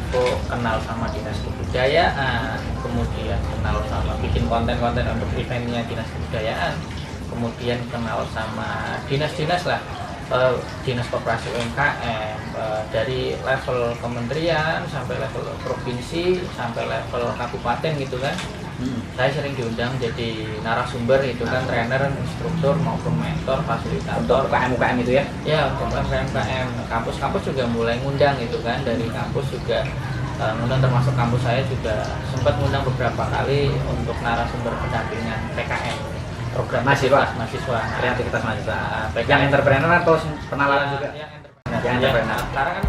info, kenal sama dinas kebudayaan, kemudian kenal sama bikin konten-konten untuk eventnya dinas kebudayaan, kemudian kenal sama dinas-dinas lah, dinas koperasi UMKM, dari level kementerian sampai level provinsi sampai level kabupaten gitu kan. Saya sering diundang jadi narasumber itu kan, trainer, instruktur maupun mentor, fasilitator. Untuk UKM itu ya? Ya, untuk UMKM. Kampus-kampus juga mulai ngundang itu kan, dari kampus juga ngundang, termasuk kampus saya juga sempat ngundang beberapa kali untuk narasumber pendampingan PKM, program mahasiswa. Kreativitas mahasiswa. PKM. Yang entrepreneur atau penalaran juga? Yang entrepreneur. Yang entrepreneur. Sekarang kan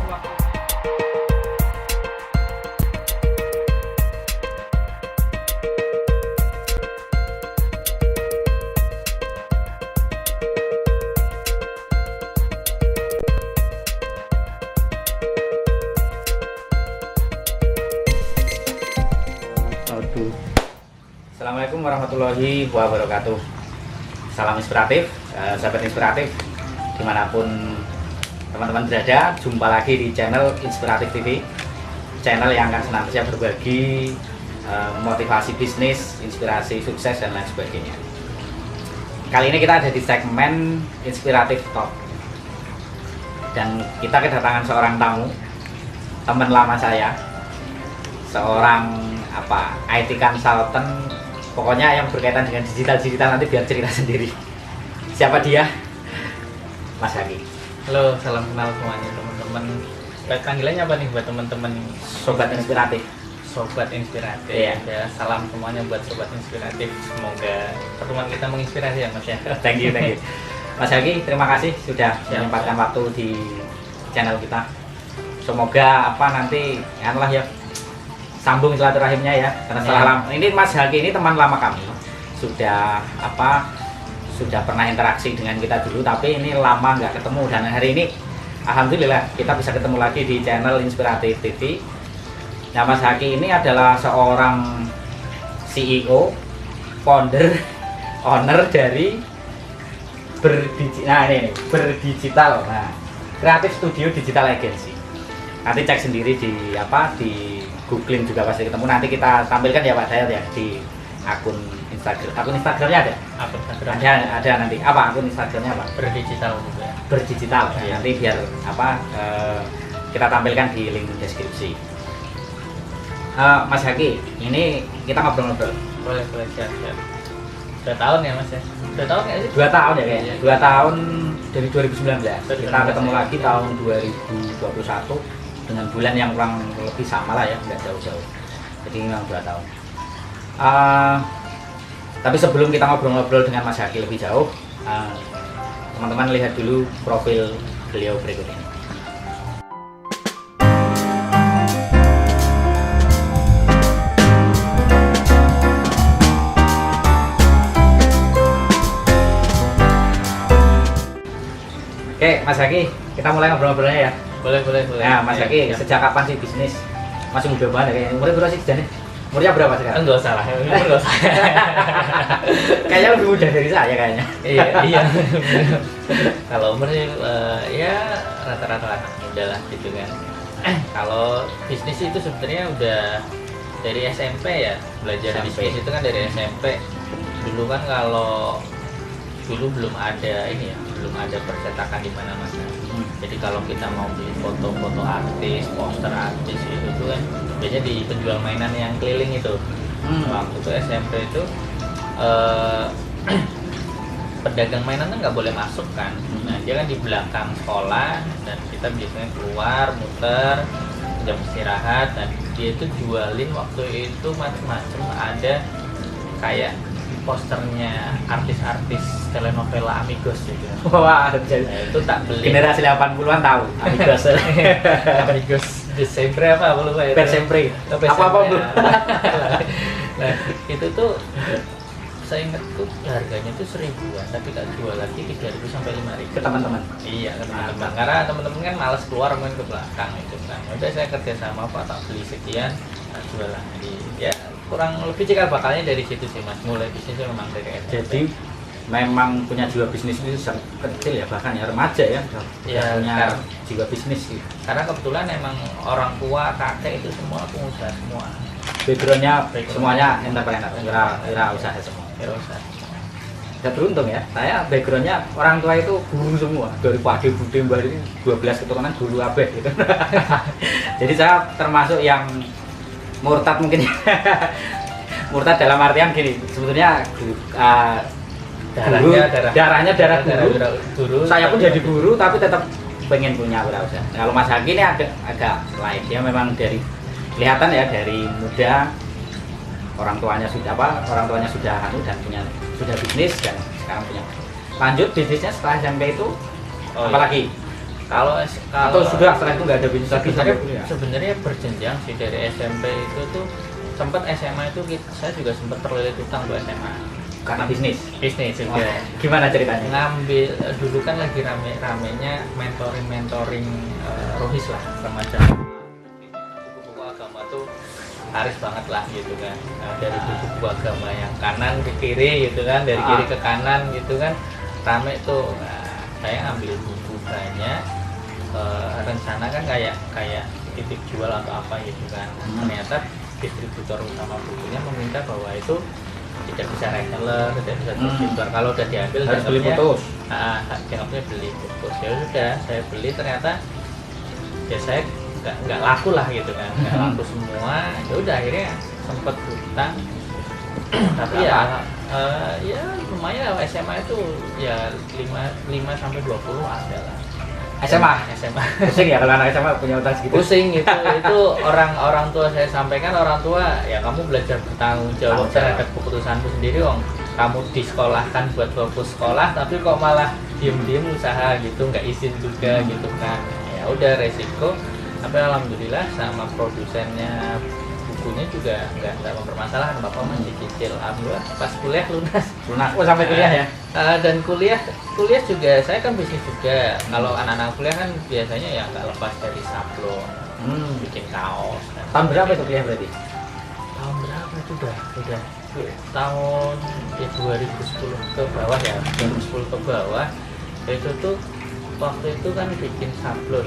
Assalamualaikum warahmatullahi wabarakatuh. Salam inspiratif, sahabat inspiratif dimanapun teman-teman berada. Jumpa lagi di channel Inspiratif TV, channel yang akan senantiasa berbagi motivasi bisnis, inspirasi sukses dan lain sebagainya. Kali ini kita ada di segmen Inspiratif Talk, dan kita kedatangan seorang tamu, teman lama saya, seorang IT consultant, pokoknya yang berkaitan dengan digital nanti biar cerita sendiri. Siapa dia? Mas Haki. halo, salam kenal semuanya teman-teman. Panggilannya apa nih buat teman-teman Sobat Inspiratif. Sobat Inspiratif. Iya. Ya, salam semuanya buat Sobat Inspiratif. Semoga pertemuan kita menginspirasi ya Mas ya. Thank you. Mas Haki, terima kasih sudah menyempatkan waktu di channel kita. Semoga nanti ya sambung silaturahimnya ya, karena setelah lama ini Mas Haki ini teman lama kami, sudah sudah pernah interaksi dengan kita dulu, tapi ini lama nggak ketemu, dan hari ini alhamdulillah kita bisa ketemu lagi di channel Inspiratif TV. Nah, Mas Haki ini adalah seorang CEO, founder, owner dari Berdigital, Kreatif Studio Digital Agency. Nanti cek sendiri di googling juga pasti ketemu. Nanti kita tampilkan ya Pak Dayat ya di akun Instagram. Akun Instagramnya ada? Akun Instagram Ada nanti. Apa akun Instagramnya apa? Berdigital juga. Berdigital. Ya. Nanti biar kita tampilkan di link deskripsi. Mas Haki, ini kita ngobrol-ngobrol. Boleh siap. 2 tahun ya Mas ya? 2 tahun nggak sih? 2 tahun ya kayaknya. 2 tahun dari 2019. 2019. Kita ketemu lagi tahun 2021 dengan bulan yang kurang lebih sama lah ya, nggak jauh-jauh. Jadi memang 2 tahun. Tapi sebelum kita ngobrol-ngobrol dengan Mas Haki lebih jauh, teman-teman lihat dulu profil beliau berikut ini. Oke, Mas Haki, kita mulai ngobrol-ngobrolnya ya. Boleh. Nah, Mas Haki, sejak kapan sih bisnis? Masih muda banget kayaknya. Umurnya berapa sih Jane? Umurnya berapa sekarang? Enggak salah, enggak usah. Kayaknya lebih muda dari saya kayaknya. Iya. Kalau umur sih ya rata-rata anak muda lah gitu kan. Kalau bisnis itu sebenarnya udah dari SMP ya, belajar bisnis itu kan dari SMP. Dulu kan kalau dulu belum ada belum ada percetakan di mana-mana. Jadi kalau kita mau beli foto-foto artis, poster artis itu tuh kan biasanya di penjual mainan yang keliling itu. Waktu itu SMP itu pedagang mainan kan nggak boleh masuk kan. Nah, dia kan di belakang sekolah, dan kita biasanya keluar muter jam istirahat, dan dia itu jualin waktu itu macam-macam, ada kayak posternya artis-artis telenovela Amigos gitu. Wah, Itu tak beli. generasi 80-an tahu Amigos. Amigos de sempre apa lupa ya. Per sempre. Apa-apa belum. Nah, itu tuh saya ingat tuh harganya tuh 1.000-an, tapi tak jual lagi 3.000 sampai 5.000 Ke teman-teman. Iya, ke teman-teman. Karena teman-teman kan malas keluar, main ke belakang itu kan. Udah saya kerja sama Pak, tak beli sekian, tak jual lagi. Ya kurang lebih cikal bakalnya dari situ sih Mas. Mulai bisnisnya memang dari SMP. Jadi memang punya jiwa bisnis itu kecil ya, bahkan ya remaja ya, Ya, punya jiwa bisnis gitu. karena kebetulan emang orang tua kakek itu semua pengusaha semua. Backgroundnya semuanya entrepreneur, kira usaha semua. Ya usaha. Saya beruntung ya, saya backgroundnya orang tua itu guru semua, dari pade bude mbak ini 12 keturunan guru abeh gitu. Jadi saya termasuk yang murtad mungkin. Murtad dalam artian gini, sebetulnya darahnya darah guru. Saya pun jadi guru tapi tetap pengen punya wirausaha. Kalau Mas Haki ini agak lain, dia memang dari kelihatan ya dari muda orang tuanya sudah anu dan sudah bisnis dan sekarang punya. Lanjut bisnisnya setelah SMP itu apalagi? Kalau Atau sudah setelah itu nggak ada bisnis lagi sampai kuliah? Sebenarnya berjenjang sih dari SMP itu tuh sempat SMA itu saya juga sempat terlilit utang buat SMA Karena bisnis. juga. Gimana ceritanya? Ngambil dulu kan lagi rame-ramenya mentoring rohis lah remaja. Buku-buku agama tuh laris banget lah gitu kan. Dari buku-buku agama yang kanan ke kiri gitu kan, dari kiri ke kanan gitu kan, rame tuh. Saya ambil buku banyak, rencana kan kayak titip jual atau apa gitu kan. Ternyata distributor utama bukunya meminta bahwa itu tidak bisa reseller, tidak bisa distributor. Kalau udah diambil harus beli putus. Dianggapnya beli putus. Ya sudah, saya beli ternyata ya saya nggak laku lah gitu kan, nggak laku semua. Ya udah akhirnya sempat hutang. Tapi ya ya lumayan SMA itu ya 5 sampai 20 ada lah. SMA. Pusing ya kalau anak SMA punya utang segitu. Pusing itu orang tua saya sampaikan, orang tua ya kamu belajar bertanggung jawab terhadap keputusanmu sendiri, kamu disekolahkan buat fokus sekolah tapi kok malah diem usaha gitu, nggak izin juga gitu kan. Ya udah resiko, tapi alhamdulillah sama produsennya bukunya juga nggak mempermasalahkan, bapak masih cicil, alhamdulillah pas kuliah lunas. Oh sampai kuliah ya? Dan kuliah juga saya kan bisnis juga. Kalau anak-anak kuliah kan biasanya ya nggak lepas dari sablon, bikin kaos. Tahun berapa itu kuliah berarti? Tahun berapa itu udah tahun ya 2010 ke bawah ya, 2010 ke bawah. Itu tuh waktu itu kan bikin sablon.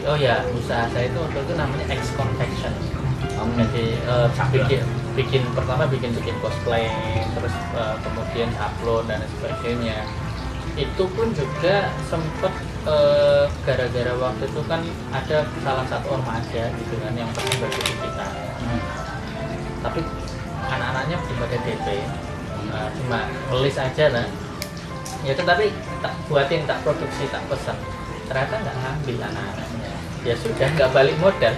Oh ya, usaha saya itu waktu itu namanya X Confection. Jadi pertama bikin cosplay, terus kemudian sablon dan sebagainya. Itu pun juga sempet gara-gara waktu itu kan ada salah satu remaja gitu kan yang pernah berbagi kita. Tapi anak-anaknya belum ada DP, cuma ngelis aja lah. Ya kan, tapi tak buatin, tak produksi, tak pesan. Ternyata nggak ngambil anak-anaknya. Ya sudah, nggak balik modal.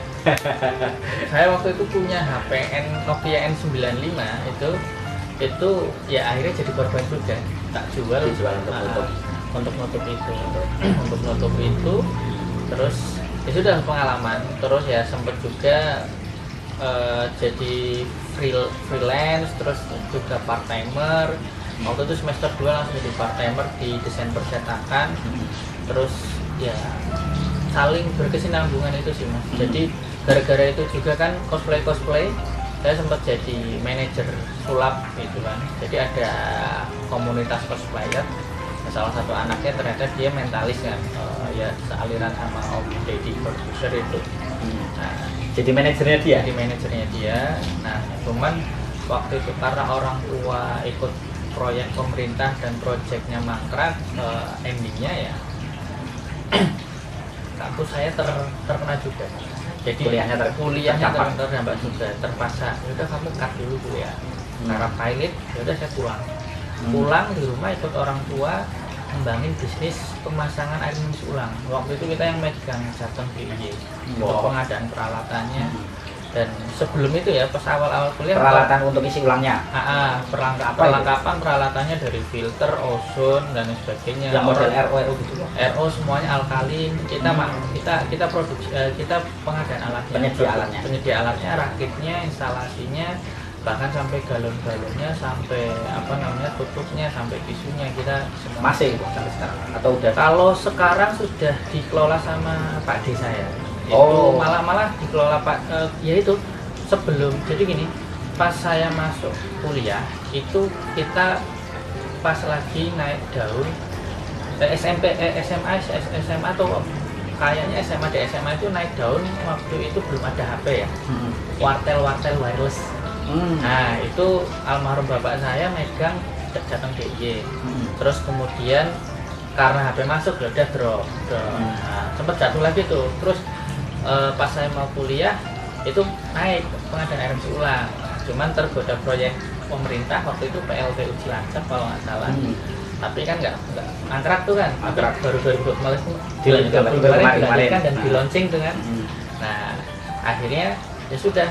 Saya waktu itu punya HP Nokia N95 itu ya akhirnya jadi korban juga, tak jual untuk nutup itu untuk nutup itu. Terus ya sudah pengalaman, terus ya sempet juga jadi freelance, terus juga part timer. Waktu itu semester 2 langsung jadi part timer di desain percetakan. Terus ya saling berkesinambungan itu sih mas. Jadi gara-gara itu juga kan cosplay, saya sempat jadi manajer sulap gitu kan. Jadi ada komunitas cosplayer, salah satu anaknya ternyata dia mentalis kan, ya sealiran sama Om Deddy produser itu. Nah, jadi manajernya dia? Jadi manajernya dia. Nah cuman waktu itu karena orang tua ikut proyek pemerintah dan proyeknya mangkrak, endingnya ya kampus saya terkena juga. Jadi kuliahnya terdampak juga, terpaksa. Udah kamu cut dulu kuliah. Cara pilot, udah saya pulang di rumah ikut orang tua ngembangin bisnis pemasangan air minum ulang. Waktu itu kita yang megang Jateng DIY untuk pengadaan peralatannya. Dan sebelum itu ya, pas awal-awal kuliah peralatan untuk isi ulangnya. Perlengkapan peralatannya dari filter, ozon dan sebagainya. Yang model RO gitu. RO semuanya alkalin. Kita produksi, kita pengadaan alatnya. Penyedia alatnya, rakitnya, instalasinya, bahkan sampai galon-galonnya, sampai tutupnya, sampai tisunya kita semua. Masih sampai sekarang atau udah? Kalau sekarang sudah dikelola sama Pak D saya. Itu malah dikelola Pak, yaitu sebelum, jadi gini, pas saya masuk kuliah itu kita pas lagi naik daun SMA atau kayaknya SMA di SMA itu naik daun waktu itu belum ada HP ya, wartel wireless. Nah itu almarhum bapak saya megang datang DIY. Terus kemudian karena HP masuk ya udah drop. Nah, sempat jatuh lagi tuh. Terus pas saya mau kuliah itu naik pengadaan RMC ulang. Cuman tergoda proyek pemerintah waktu itu PLTU Cilacap kalau nggak salah. Tapi kan nggak angkrak tuh kan, angkrak baru 2020 dilanjutkan dan di launching tuh kan. Nah akhirnya ya sudah,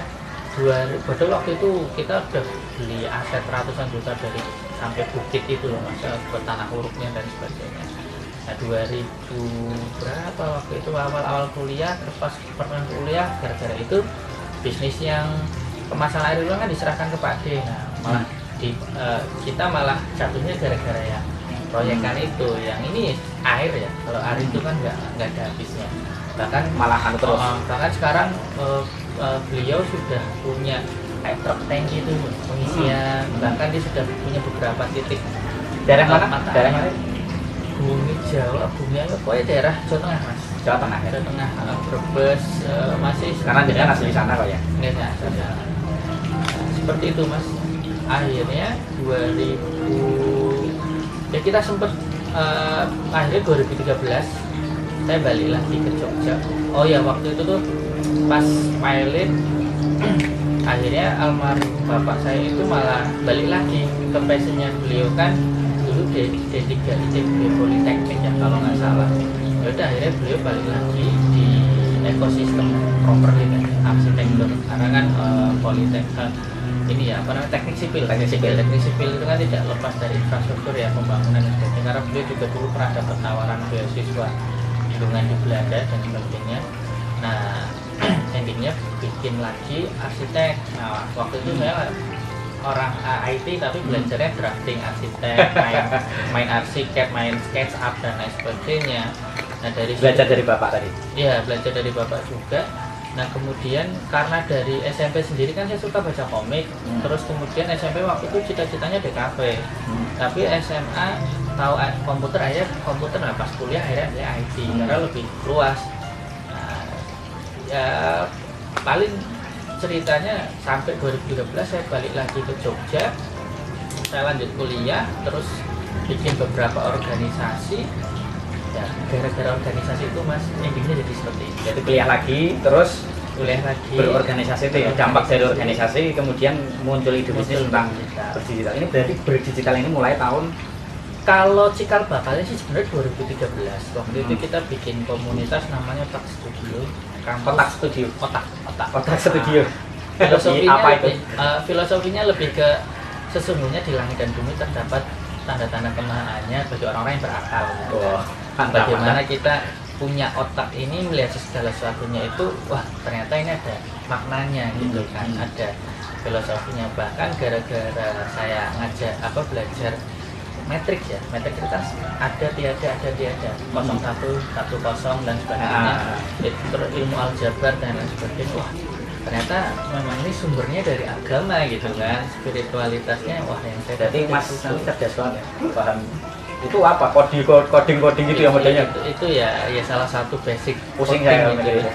betul waktu itu kita udah beli aset ratusan juta dari sampai bukit itu loh mas, buat tanah uruknya dan sebagainya. Nah 2000 berapa waktu itu awal kuliah, pas pernah kuliah gara-gara itu bisnis yang kemasan air ulang kan diserahkan ke Pak D. Nah malah kita malah jatuhnya gara-gara ya proyekan itu. Yang ini air ya, kalau air itu kan nggak ada habisnya, bahkan malah terus. Bahkan sekarang beliau sudah punya kayak truk tank gitu pengisian, bahkan dia sudah punya beberapa titik. Daerah mana? Daerah mana? Bumi Jawa, pokoknya daerah Jawa Tengah mas. Jawa Tengah ya? Jawa Tengah, Brebes, masih. Karena dia asli sana kok ya? Enggak, seperti itu mas. Akhirnya 2000 ya kita sempat akhirnya 2013 saya balik lagi ke Jogja. Oh ya waktu itu tuh pas pilot akhirnya almarhum bapak saya itu malah balik lagi ke passionnya beliau kan dulu D3 ITB Politeknik ya kalau nggak salah. Ya udah akhirnya beliau balik lagi di ekosistem properti kan, arsitektur karena kan Politeknik ini ya apa namanya teknik sipil itu kan tidak lepas dari infrastruktur ya, pembangunan dan sebagainya. Karena beliau juga dulu pernah dapat tawaran beasiswa lingkungan di Belanda dan sebagainya. Nah endingnya bikin lagi arsitek. Nah waktu itu saya orang IT tapi belajarnya drafting arsitek, main arsitek, main SketchUp dan lain sebagainya. Nah dari belajar dari bapak tadi? Iya belajar dari bapak juga. Nah kemudian karena dari SMP sendiri kan saya suka baca komik, terus kemudian SMP waktu itu cita-citanya DKV, tapi SMA tahu komputer, akhirnya komputer. Nah pas kuliah akhirnya IT karena lebih luas. Nah ya paling ceritanya sampai 2013 saya balik lagi ke Jogja, saya lanjut kuliah, terus bikin beberapa organisasi. Ya, gara-gara organisasi itu mas, endingnya jadi seperti ini. Jadi kuliah lagi, terus berorganisasi itu ya, dampak dari organisasi kemudian muncul ide bisnis tentang berdigital. Ini berarti berdigital ini mulai tahun, kalau cikal bakalnya sih sebenarnya 2013. Waktu itu kita bikin komunitas namanya Otak Studio. Otak Studio. Filosofinya apa itu? Filosofinya lebih ke sesungguhnya di langit dan bumi terdapat tanda-tanda kemahaannya bagi orang-orang yang berakal. Bagaimana kita punya otak ini melihat segala sesuatunya itu, wah ternyata ini ada maknanya gitu kan, ada filosofinya. Bahkan gara-gara saya belajar metrik ya, metrik itu kan ada tiada 01 10 dan sebagainya, terus ilmu aljabar dan lain sebagainya. Wah ternyata memang ini sumbernya dari agama gitu kan, spiritualitasnya. Wah yang saya berarti mas nanti cerdas banget ya, paham itu apa coding gitu ya modelnya. Itu ya salah satu basic pusing saya gitu.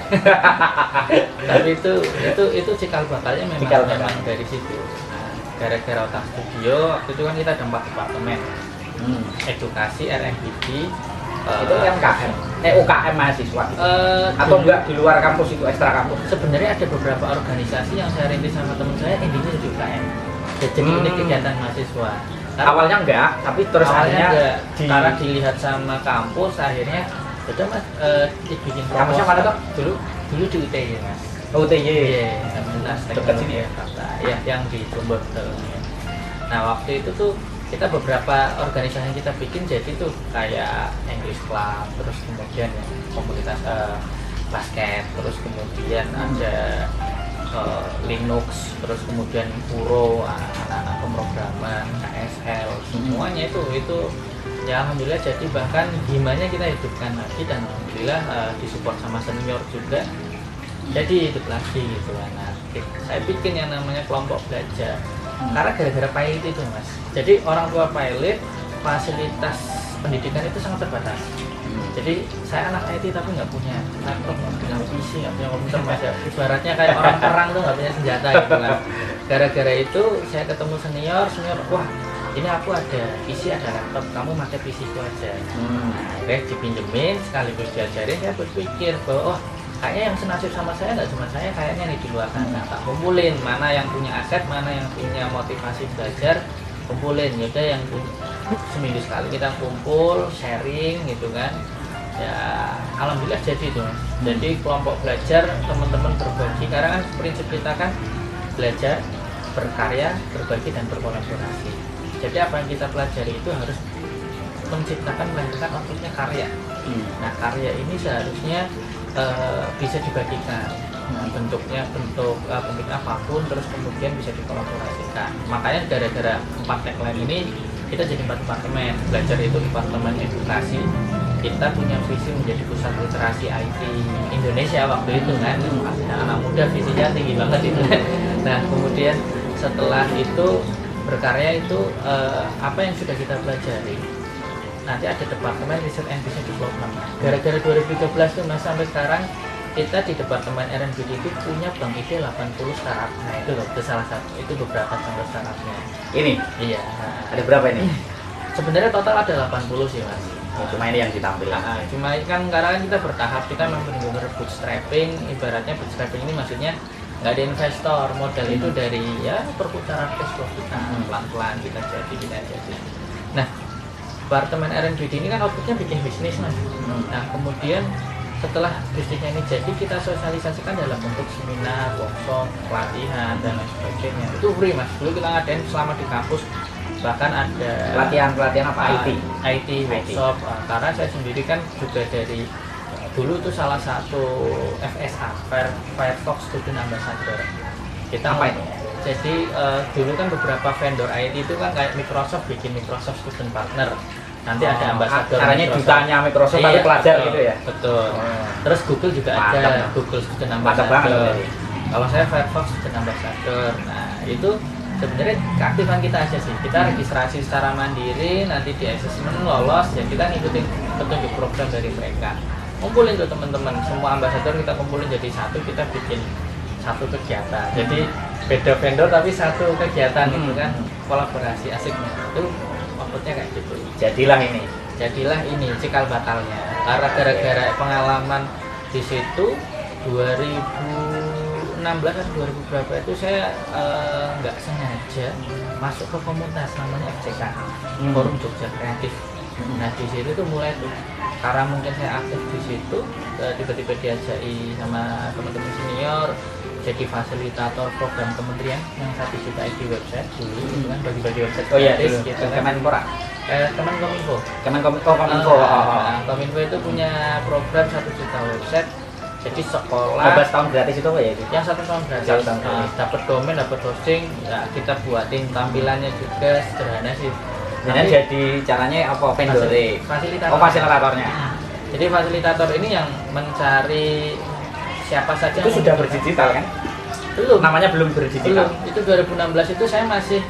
Tapi itu cikal bakalnya memang dari situ. Nah, gara-gara Otak Studio waktu itu kan kita ada 4 departemen, edukasi, R&D, itu UMKM, UKM mahasiswa atau enggak di luar kampus, itu ekstra kampus. Sebenarnya ada beberapa organisasi yang saya rintis sama teman saya, endingnya jadi UKM, jadi unit kegiatan mahasiswa. Awalnya enggak, tapi terus akhirnya karena dilihat sama kampus, akhirnya udah mas bikin proposal. Kampusnya mana tuh? Dulu di UTY mas. UTY? Iya, Universitas dekat sini ya? Ya, yang di Jombor. Nah waktu itu tuh kita beberapa organisasi yang kita bikin jadi tuh kayak English Club, terus kemudian ya, komunitas basket, terus kemudian ada Linux, terus kemudian Puro, anak-anak pemrograman, KSL, semuanya itu ya alhamdulillah. Jadi bahkan gimana kita hidupkan lagi, dan alhamdulillah disupport sama senior juga, jadi hidup lagi gitu kan. Nah, saya bikin yang namanya kelompok belajar karena gara-gara pilot itu mas. Jadi orang tua pilot fasilitas pendidikan itu sangat terbatas. Jadi saya anak IT tapi nggak punya laptop, nggak punya PC, nggak punya komputer, mas ya. Ibaratnya kayak orang perang tuh nggak punya senjata gitu kan. Gara-gara itu saya ketemu senior, wah ini aku ada PC, ada laptop, kamu pakai PC ku aja. Oke, dipinjemin, sekaligus diajarin, saya berpikir bahwa kayaknya yang senasib sama saya nggak cuma saya, kayaknya nih di luar sana. Tak kumpulin mana yang punya aset, mana yang punya motivasi belajar, kumpulin. Yaudah yang seminggu sekali kita kumpul, sharing gitu kan. Ya alhamdulillah jadi itu mas. Jadi kelompok belajar, teman-teman berbagi, karena kan prinsip kita kan belajar, berkarya, berbagi dan berkolaborasi. Jadi apa yang kita pelajari itu harus menciptakan, melahirkan outputnya karya. Nah karya ini seharusnya bisa dibagikan. Nah, bentuknya apapun, terus kemudian bisa dikolaborasikan. Makanya gara-gara 4 tagline ini kita jadi 4 departemen. Belajar itu departemen edukasi. Kita punya visi menjadi pusat literasi IT Indonesia waktu itu kan. Anak muda visinya tinggi banget itu. Nah kemudian setelah itu berkarya itu apa yang sudah kita pelajari. Nanti ada departemen Research and Business Development. Gara-gara 2013 tuh mas sampai sekarang kita di departemen R&D itu punya bank ide 80 startup. Nah itu loh, itu salah satu, itu beberapa contoh startupnya. Ini? Iya. Ada berapa ini? Sebenarnya total ada 80 sih mas. Cuma ini yang ditampil. Cuma kan karena kita bertahap, kita memang benar-benar bootstrapping. Ibaratnya bootstrapping ini maksudnya nggak ada investor, modal itu dari ya perputaran cash flow kita, pelan-pelan kita jadi. Nah departemen R&D ini kan outputnya bikin bisnis mas. Nah kemudian setelah bisnisnya ini jadi, kita sosialisasikan dalam bentuk seminar, workshop, pelatihan dan lain sebagainya. Itu free mas. Dulu kita ngadain selama di kampus, bahkan ada pelatihan apa? IT workshop. Karena saya sendiri kan juga dari dulu itu salah satu FSA, Firefox Student Ambassador. Kita apa itu? Jadi dulu kan beberapa vendor IT itu kan kayak Microsoft bikin Microsoft Student Partner. Nanti ada ambassador. Caranya dutanya Microsoft tapi pelajar gitu ya. Betul. Terus Google juga ada, Google Student Ambassador. Kalau saya Firefox Student Ambassador. Nah itu sebenarnya keaktifan kita aja sih. Kita registrasi secara mandiri, nanti di assessment lolos, ya kita ngikutin petunjuk program dari mereka. Kumpulin tuh teman-teman, semua ambasador kita kumpulin jadi satu, kita bikin satu kegiatan. Jadi beda vendor tapi satu kegiatan gitu kan, kolaborasi asiknya. Itu outputnya kayak gitu. Jadilah ini cikal bakalnya. Karena gara-gara pengalaman di situ 2016 atau 2000 berapa itu saya nggak sengaja masuk ke komunitas namanya FCK, Forum Jogja Kreatif. Nah di situ tuh mulai tuh, karena mungkin saya aktif di situ, tiba-tiba diajaki sama teman-teman senior jadi fasilitator program kementerian yang 1 juta ID website dulu, itu kan bagi-bagi website. Oh iya, gitu, Kemenpora. Kemenkominfo. Kominfo itu punya program 1 juta website. Jadi sekolah 15 tahun gratis itu apa ya itu? Yang 1 tahun gratis. Dapat domain, dapat hosting, ya kita buatin tampilannya juga sederhana sih. Jadi caranya apa? Vendor? Fasilitator. Oh fasilitatornya. Jadi fasilitator ini yang mencari siapa saja. Itu sudah berdigital kan? Belum. Namanya belum berdigital. Belum. Itu 2016 itu saya masih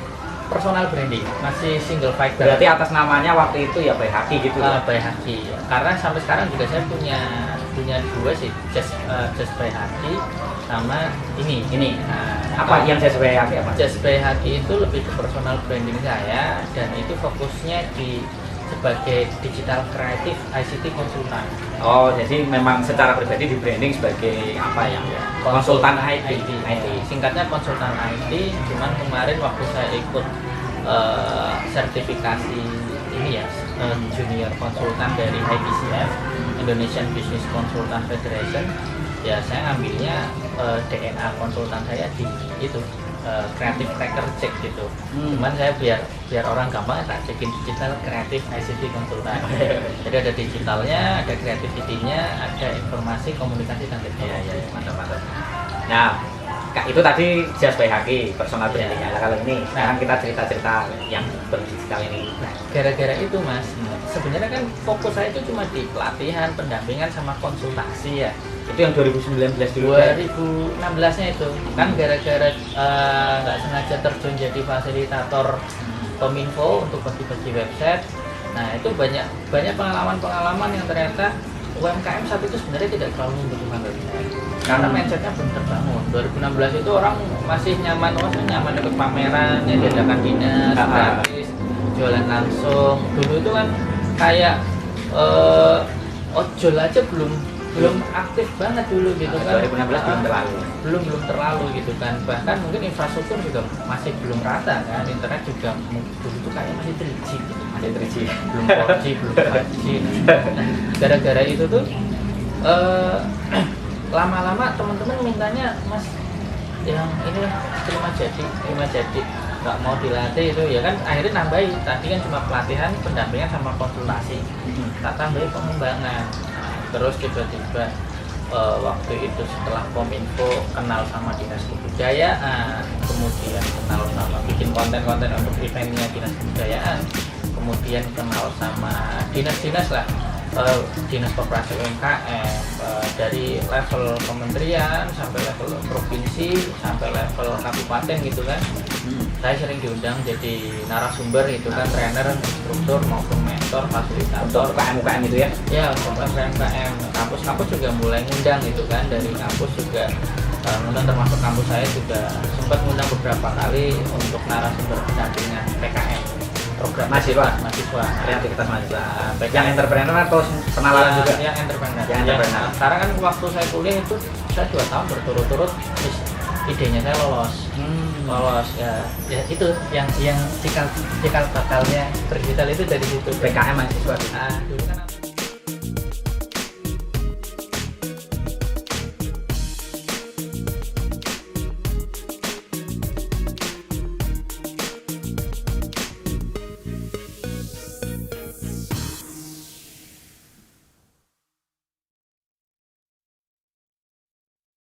personal branding, masih single fighter. Berarti atas namanya waktu itu ya Baik Haki gitu ya? Baik Haki. Karena sampai sekarang juga saya punya dua sih, Just Baik Haki sama ini. Apa yang Just Baik Haki apa? Just Baik Haki itu lebih ke personal branding saya, dan itu fokusnya di sebagai digital kreatif ICT konsultan. Oh, jadi memang secara pribadi di branding sebagai apa ya? Konsultan IT. Singkatnya konsultan IT. Cuman kemarin waktu saya ikut sertifikasi ini ya, junior konsultan dari IBCF, Indonesian Business Consultant Federation, ya saya ngambilnya DNA konsultan saya di itu. Creative Tracker Check gitu. Cuman saya biar orang gampang ya tak cekin digital kreatif ICT konsultan. Jadi ada digitalnya, ada creativity-nya, ada informasi, komunikasi dan teknologi. Mantap. Nah, itu tadi Just Baik Haki personal brandingnya. Nah, kalau ini sekarang kita cerita-cerita yang berdigital ini. Nah, gara-gara itu mas, sebenarnya kan fokus saya itu cuma di pelatihan, pendampingan sama konsultasi ya. Itu yang 2019 dulu 2016 nya itu kan gara-gara nggak sengaja terjun jadi fasilitator Kominfo untuk bagi-bagi website. Nah itu banyak pengalaman yang ternyata UMKM saat itu sebenarnya tidak terlalu membutuhkan website karena mindsetnya belum terbangun. 2016 itu orang masih nyaman ikut pameran yang diadakan dinas gratis, jualan langsung. Dulu itu kan kayak ojol aja belum aktif banget dulu gitu kan. 2016 belum terlalu gitu kan. Bahkan mungkin infrastruktur juga masih belum rata kan. Internet juga dulu tuh kayak masih 3G gitu. Masih 3G. Belum 4G, belum 5G. Gara-gara itu tuh lama-lama teman-teman mintanya, Mas yang ini terima jadi nggak mau dilatih itu ya kan, akhirnya nambahin. Tadi kan cuma pelatihan, pendampingan sama konsultasi, tak tambahin pengembangan. Terus tiba-tiba waktu itu setelah Kominfo kenal sama dinas kebudayaan, kemudian kenal sama bikin konten-konten untuk eventnya dinas kebudayaan, kemudian kenal sama dinas-dinas lah, dinas koperasi UMKM, dari level kementerian sampai level provinsi sampai level kabupaten gitu kan. Saya sering diundang jadi narasumber itu kan, trainer, instruktur maupun mentor, fasilitator UKM itu ya. Ya, untuk UMKM. Kampus-kampus juga mulai ngundang gitu kan, dari kampus juga ngundang, termasuk kampus saya juga sempat ngundang beberapa kali untuk narasumber pendampingan PKM, program mahasiswa kreativitas mahasiswa. PKM. Yang entrepreneur atau penalaran juga? Yang entrepreneur. Yang entrepreneur. Karena kan waktu saya kuliah itu saya 2 tahun berturut-turut idenya saya lolos ya itu yang cikal bakalnya berdigital itu dari situ. PKM mahasiswa. Dulu kan